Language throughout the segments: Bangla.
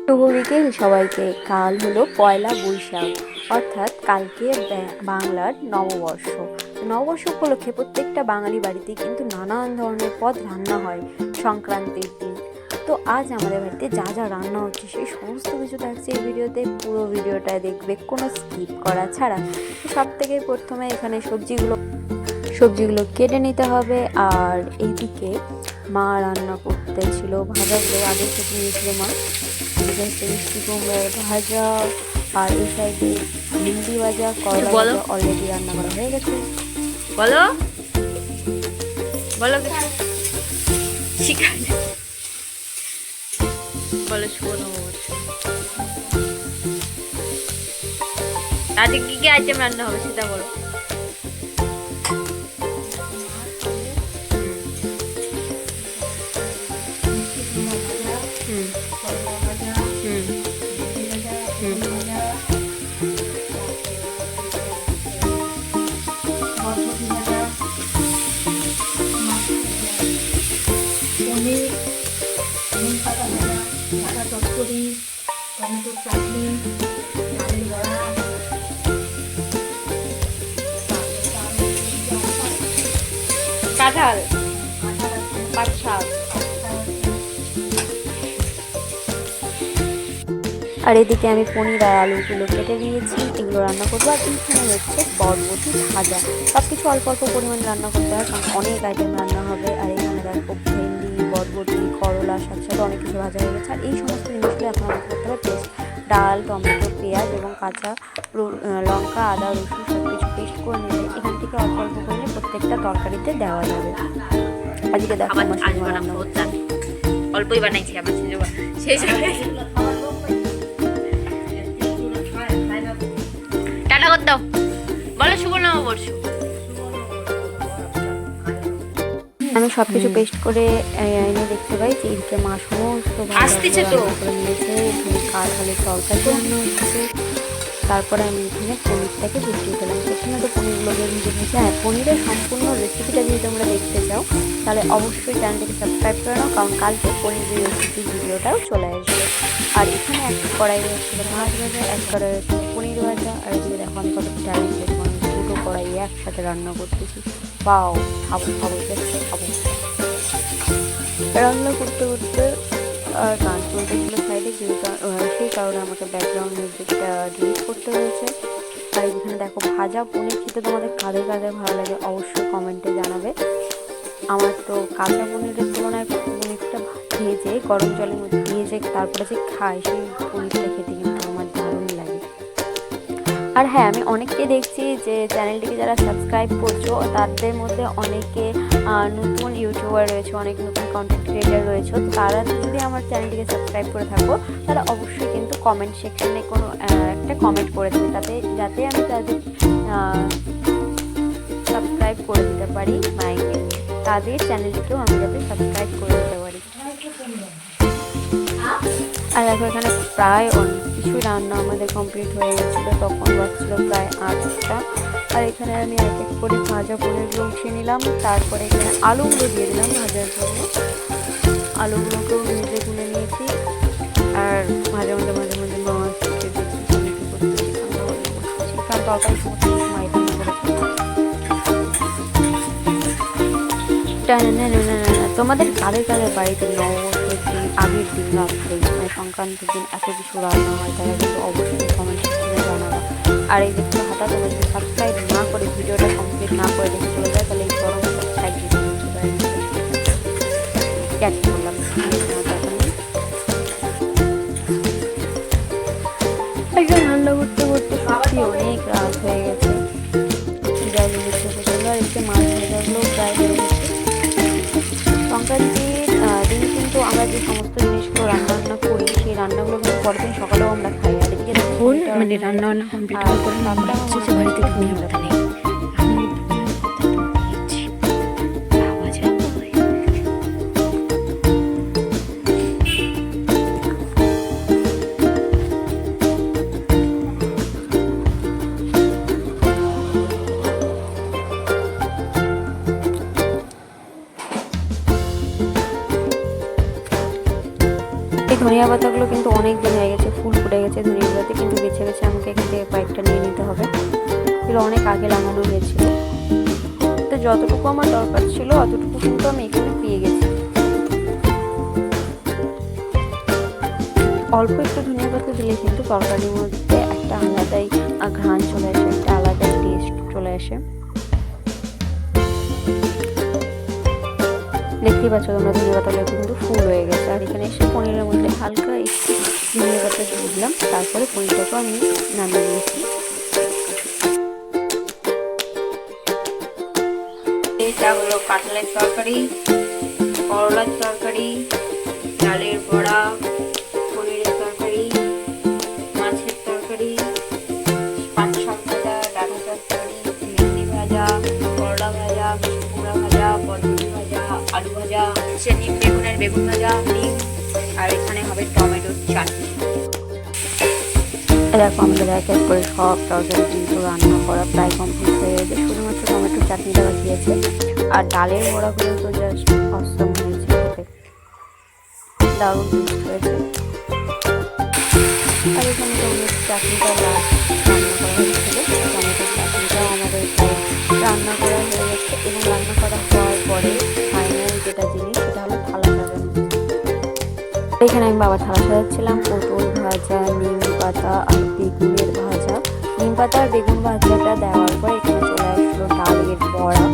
শুভ বিকেল সবাইকে। কাল হলো পয়লা বৈশাখ, অর্থাৎ কালকে বাংলার নববর্ষ। নববর্ষ উপলক্ষে প্রত্যেকটা বাঙালি বাড়িতে কিন্তু নানান ধরনের পদ রান্না হয় সংক্রান্তির দিন। তো আজ আমাদের বাড়িতে যা যা রান্না হচ্ছে সেই সমস্ত কিছু থাকছে এই ভিডিওতে। পুরো ভিডিওটা দেখবে কোনো স্কিপ করা ছাড়া। সব থেকে প্রথমে এখানে সবজিগুলো কেটে নিতে হবে। আর এইদিকে মা রান্না করতেছিল, ভাজাগুলো আগে কেটে নিয়েছিল মা। মিষ্টি কুমড়োর ভাজা, আর এই সাইডে ভিন্ডি ভাজা, করলা ভাজা অলরেডি রান্না করা হয়ে গেছে। বলো বলো বলো শুভ নববর্ষ। আজকে কি কি আইটেম রান্না হবে সেটা বলো। চচ্চড়ি, টমেটোর চাটনি, ডালের বড়া, কাঁঠাল, পাট শাক। আর এদিকে আমি পনির আর আলুগুলো কেটে দিয়েছি, এগুলো রান্না করবো। আর এইখানে হচ্ছে বরবটি ভাজা। সব কিছু অল্প অল্প পরিমাণে রান্না করতে হয়, কারণ অনেক আইটেম রান্না হবে। আর এখানে দেখো ভেন্ডি, বরবটি, করলা, সাথে সাথে অনেক কিছু ভাজা হয়ে গেছে। আর এই সমস্ত জিনিসগুলো এখন আমাকে করতে হবে পেস্ট। ডাল, টমেটো, পেঁয়াজ এবং কাঁচা লঙ্কা, আদা, রসুন সব কিছু পেস্ট করে নিলে এখান থেকে অল্প অল্প করে প্রত্যেকটা তরকারিতে দেওয়া যাবে। আজকে দেখো আমার রান্না হচ্ছে, অল্পই বানাইছি আমার শেষ টাটা কর দাও, বলো শুভ নববর্ষ। আমি সবকিছু পেস্ট করে এনে দেখতে পাই যে এদিকে মা সমস্ত আসতেছে তো করে নিয়েছে। এখানে কাঁঠালের তরকারি রান্না হচ্ছে। তারপরে আমি এখানে পনিরটাকে ভিজিয়ে ফেলাম। প্রথমে তো পনিরগুলোকে ভিজে নিয়েছি। হ্যাঁ, পনিরের সম্পূর্ণ রেসিপিটা যদি তোমরা দেখতে চাও তাহলে অবশ্যই চ্যানেলটিকে সাবস্ক্রাইব করে নাও, কারণ কালকে পনিরের রেসিপির ভিডিওটাও চলে আসবে। আর এখানে একটা কড়াই হচ্ছিল মাছ ভাজা, এক কড়াই হচ্ছে পনির ভাজা। আর এদিকে দেখো আমি কত ট্যালেন্টেড মানুষ, দুটো কড়াই একসাথে রান্না করতেছি। পাও খাবো খাবো খাবো। রান্না করতে করতে আর গান চলতেছিল সাইডে, সেই কারণে আমাকে ব্যাকগ্রাউন্ড মিউজিকটা ডিলিট করতে হয়েছে। আর এখানে দেখো ভাজা পনির খেতে তোমাদের কাদের কাদের ভালো লাগে অবশ্যই কমেন্টে জানাবে। আমার তো কাঁচা পনিরের তুলনায় পনিরটা ভেজে গরম জলের মধ্যে ভেজে তারপরে যে খাই সেই পনিরটা খেতে কিন্তু আমার দারুণ লাগে। আর হ্যাঁ, আমি অনেককে দেখছি যে চ্যানেলটিকে যারা সাবস্ক্রাইব করছো তাদের মধ্যে অনেকে নতুন ইউটিউবার রয়েছে, অনেক নতুন কন্টেন্ট ক্রিয়েটার রয়েছে। তারা যদি আমার চ্যানেলটিকে সাবস্ক্রাইব করে থাকো তারা অবশ্যই কিন্তু কমেন্ট সেকশনে কোনো একটা কমেন্ট করে দেবে, যাতে আমি তাদের সাবস্ক্রাইব করে দিতে পারি, তাদের চ্যানেলটিকেও আমি যাতে সাবস্ক্রাইব করে দিতে পারি। আর দেখো এখানে প্রায় অনেক কিছু রান্না আমাদের কমপ্লিট হয়ে গেছিলো, তখন বাজছিল প্রায় 8টা। আর এখানে আমি এক এক করে ভাজা পনিরগুলো উঠিয়ে নিলাম। তারপরে এখানে আলুগুলো দিয়ে দিলাম ভাজার জন্য। আলুগুলোকেও ভেজে তুলে নিয়েছি। আর মাঝে মাঝে মাঝে মাঝে মাছ থেকে করতেছি, কারণ তরকারি সমস্ত মাই রান্না করেছি। তোমাদের কাদের কাদের বাড়িতে নববর্ষের দিন, আগের দিন রাত্রে মানে সংক্রান্তির দিন এত কিছু রান্না হয় তারা কিন্তু অবশ্যই কমেন্ট সেকশনে জানাবা। আর এই দেখতে হাতা তোমরা যদি সাবস্ক্রাইব না করে ভিডিওটা কমপ্লিট না করে দেখে চলে যায় তাহলে এই গরম সাইড ক্যাচ করলাম। রান্না করতে করতে সত্যি অনেক রাত হয়ে গেছে। আর এসে মাছ ভাজাগুলো প্রায় হয়ে গেছে। সংক্রান্তির দিন কিন্তু আমরা যে সমস্ত জিনিসগুলো রান্না করি সেই রান্নাগুলো কিন্তু পরের দিন সকালেও আমরা খাই। আর এদিকে মানে রান্না কমপ্লিট করে বাড়িতে ঘুমিয়ে ধনিয়া পাতাগুলো কিন্তু অনেক দিন হয়ে গেছে, ফুল ফুটে গেছে ধনিয়া পাতাতে, কিন্তু বেছে বেছে আমাকে এখান থেকে কয়েকটা নিয়ে নিতে হবে। এগুলো অনেক আগে লাগানো হয়েছিল, তো যতটুকু আমার দরকার ছিল অতটুকু কিন্তু আমি এখানে পেয়ে গেছি। অল্প একটু ধনিয়া পাতা দিলে কিন্তু তরকারির মধ্যে একটা আলাদাই ঘ্রাণ চলে আসে, একটা আলাদাই টেস্ট চলে আসে। দেখতেই পাচ্ছ তোমরা ধনিয়া পাতাগুলো কিন্তু ফুল হয়ে গেছে। আর এখানে এসে পনিরের মধ্যে হালকা একটু ধনিয়া পাতা দিয়ে দিলাম, তারপরে পনিরটাকেও আমি নামিয়ে দিয়েছি। এটা হলো কাঁঠালের তরকারি, করলার তরকারি, ডালের বড়া, পনিরের তরকারি, মাছের তরকারি, পাঁচ শাক ভাজা, ডাটা তরকারি, ভেন্ডি ভাজা, করলা ভাজা, কুমড়া ভাজা, পটল ভাজা, আলু ভাজা, নিম বেগুনের বেগুন ভাজা, ডিম, আর এখানে হবে টমেটোর চাটনি। দেখো আমাদের এক এক করে সব তরকারি কিন্তু রান্না করা প্রায় কমপ্লিট হয়ে গেছে, শুধুমাত্র টমেটোর চাটনিটা বাকি আছে। আর ডালের বড়াগুলো তো জাস্ট অসম হয়েছে, দারুণ টেস্ট হয়েছে। আর এখানে টমেটোর চাটনিটা রান্না করা হয়েছিল, টমেটোর চাটনিটাও আমাদের রান্না করা হয়ে গেছে। এবং রান্না করা হওয়ার পরে ফাইনাল যেটা জিনিস সেটা হলো থালা সাজানো। এখানে আমি বাবা থালা সাজাচ্ছিলাম, পটল ভাজা, নিম পাতা আর বেগুনের ভাজা। নিম পাতা আর বেগুন ভাজাটা দেওয়ার পর এখানে চলে আসলো ডালের বড়া,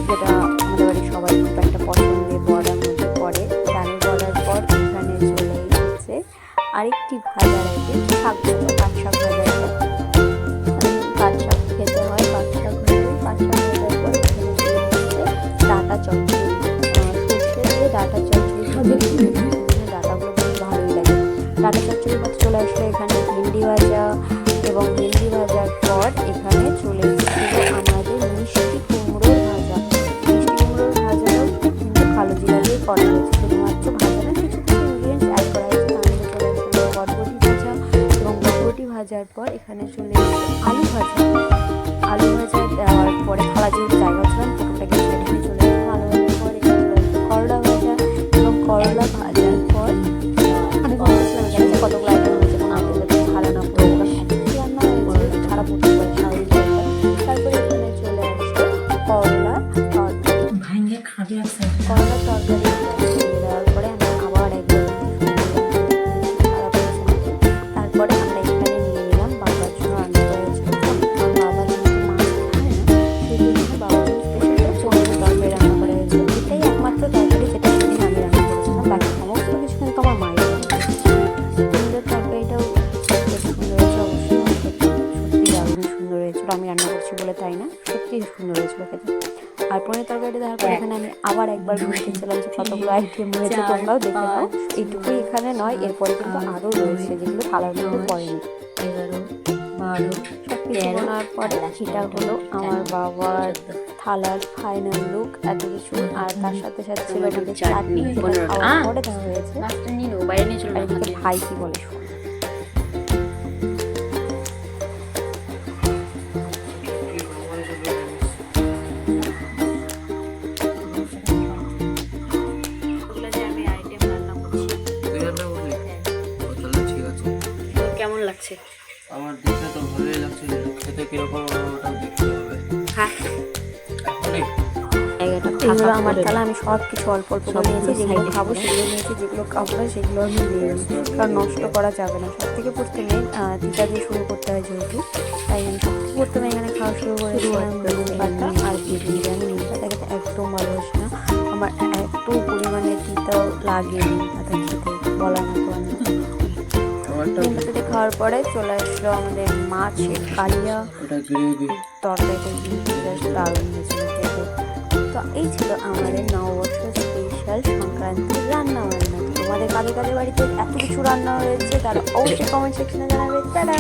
যেটা আমাদের বাড়ির সবাই খুব একটা পছন্দের বড়ার মধ্যে পড়ে। ডালের বড়ার পর এখানে চলে এসেছে আরেকটি ভাজার আইটেম, শাক ভাজা, পাট শাক ভাজা। পাট শাক খেতে হয়, পাট শাক ভাজার পর এখানে চলে এসেছে ডাটা চচ্চড়ি, সর্ষে দিয়ে ডাটা চচ্চড়ি হবে। ডাটাগুলো বেশ ভালোই লাগে। ডাটা চচ্চড়ি ভাত চলে আসলো এখানে ভেন্ডি ভাজা, এবং ভেন্ডি ভাজার পর এখানে চলে এসেছিল আমাদের মিষ্টি কুমড়োর ভাজা। মিষ্টি কুমড়োর ভাজাটাও কিন্তু কালো জিরা দিয়ে করা হয়েছে, শুধুমাত্র ভাজা না, কিছু কিছু ইনগ্রিডিয়েন্টস অ্যাড করা হয়েছে। তার মধ্যে চলে এসেছিল বরবটি ভাজা, এবং বরবটি ভাজার পর এখানে চলে এসেছে আলু ভাজা। আলু ভাজা দেওয়ার পরে থালা যেহেতু জায়গা ছিল পুরোটাকে সেখানে চলে এসেছে আলু ভাজার পর এখানে চলে এসেছে করলা ভাজা, এবং করলা ভাজার পর আমি বলছিলাম এখানে কতগুলো আইটেম হয়েছে, এবং আমাদের যাতে ছাড়া না পড়ে রান্না হয়েছে, ছাড়া পড়তে পারে স্বাভাবিক ব্যাপার। তারপরে এখানে চলে আসছে করলা তরকারি। করলা তরকারি দেওয়ার পরে আমি আবার একবার তারপরে আমরা এখানে নিয়ে নিলাম বাবার জন্য রান্না করা হয়েছিল। কারণ বাবা যেহেতু মাছ খায় না, সেই জন্য বাবার জন্য স্পেশাল পনিরের তরকারি রান্না করা হয়েছিল। এটাই একমাত্র তরকারি যেটা সেদিন আমি রান্না করেছিলাম, বাকি সমস্ত কিছু কিন্তু আমার মায়ের পনিরের তরকারিটাও বেশ সুন্দর হয়েছে। অবশ্যই সত্যি দারুণ সুন্দর হয়েছিল, আমি রান্না করছি বলে তাই না, সত্যি সুন্দর হয়েছিল খেতে। আর পনির তরকারিটা দেওয়ার পর এখানে আমি আবার একবার বুঝতেছিলাম যে কতগুলো আইটেম হয়েছে, তোমরাও দেখে নাও। এইটুকুই এখানে নয়, এরপরে কিন্তু আরও রয়েছে যেগুলো থালার মধ্যে পড়েনি। 11, 12, সবকিছু বানার পরে এটা হলো আমার বাবার থালার ফাইনাল লুক, এত কিছু। আর তার সাথে সাথে ছিল আমাদের চাটনি, যেটা খাওয়ার পরে দেওয়া হয়েছে। মাছটা নিয়ে নেবো, বাইরে নিয়ে চলে আর এদিকে ভাই কি বলে শোনো। কেমন লাগছে? আমার দেখতে তো ভালোই লাগছে, খেতে কিরকম ওটাও দেখতে হবে। হ্যাঁ, এখনই এগুলো আমার থালা, আমি সব কিছু অল্প অল্প করে নিয়েছি, যেগুলো খাবো সেগুলো নিয়েছি, যেগুলো খাবো না সেগুলো আমি নিয়ে নিয়েছি, কারণ নষ্ট করা যাবে না। সব থেকে প্রথমে তিতা দিয়ে শুরু করতে হয় যেহেতু, তাই আমি সব থেকে প্রথমে এখানে খাওয়া শুরু করেছিলাম নিম পাতা আর বেগুন দিয়ে। আমি নিম পাতা খেতে একদম ভালোবাসি না, আমার এত পরিমাণে তিতাও লাগে নিম পাতা খেতে বলার মতো। আমি নিম পাতাতে খাওয়ার পরে চলে আসলো আমাদের মাছের কালিয়া ওটা গ্রেভি। তরকারিটা কিন্তু জাস্ট দারুণ হয়েছিল খেতে। তো এই ছিল আমাদের নববর্ষ স্পেশাল সংক্রান্তির রান্না বান্না। তোমাদের কাদের কাদের বাড়িতে এত কিছু রান্না হয়েছে তারা অবশ্যই কমেন্ট সেকশনে জানাবে। টাটা।